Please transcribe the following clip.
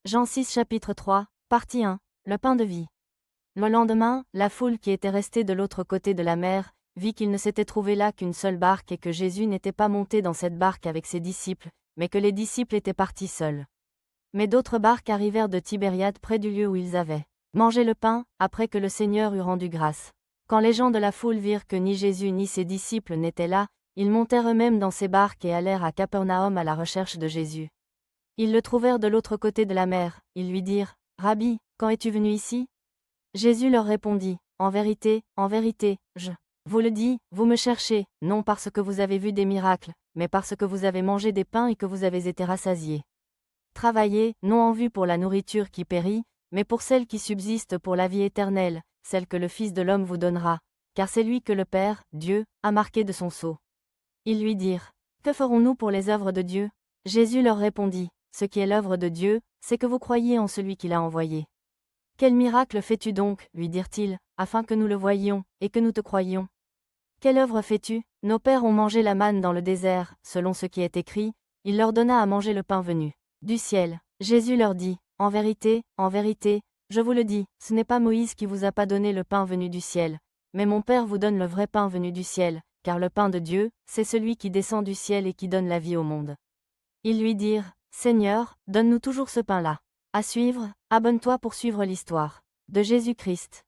Jean 6 chapitre 3, partie 1, le pain de vie. Le lendemain, la foule qui était restée de l'autre côté de la mer, vit qu'il ne s'était trouvé là qu'une seule barque et que Jésus n'était pas monté dans cette barque avec ses disciples, mais que les disciples étaient partis seuls. Mais d'autres barques arrivèrent de Tibériade près du lieu où ils avaient mangé le pain, après que le Seigneur eut rendu grâce. Quand les gens de la foule virent que ni Jésus ni ses disciples n'étaient là, ils montèrent eux-mêmes dans ces barques et allèrent à Capernaum à la recherche de Jésus. Ils le trouvèrent de l'autre côté de la mer, ils lui dirent, « Rabbi, quand es-tu venu ici ?» Jésus leur répondit, « En vérité, je vous le dis, vous me cherchez, non parce que vous avez vu des miracles, mais parce que vous avez mangé des pains et que vous avez été rassasiés. Travaillez, non en vue pour la nourriture qui périt, mais pour celle qui subsiste pour la vie éternelle, celle que le Fils de l'homme vous donnera, car c'est lui que le Père, Dieu, a marqué de son sceau. » Ils lui dirent, « Que ferons-nous pour les œuvres de Dieu ?» Jésus leur répondit, « Ce qui est l'œuvre de Dieu, c'est que vous croyiez en celui qui l'a envoyé. » « Quel miracle fais-tu donc, lui dirent-ils, afin que nous le voyions, et que nous te croyions ? Quelle œuvre fais-tu ? Nos pères ont mangé la manne dans le désert, selon ce qui est écrit, il leur donna à manger le pain venu du ciel. » Jésus leur dit, « En vérité, je vous le dis, ce n'est pas Moïse qui vous a pas donné le pain venu du ciel, mais mon Père vous donne le vrai pain venu du ciel, car le pain de Dieu, c'est celui qui descend du ciel et qui donne la vie au monde. » Ils lui dirent, « Seigneur, donne-nous toujours ce pain-là. » À suivre, abonne-toi pour suivre l'histoire de Jésus-Christ.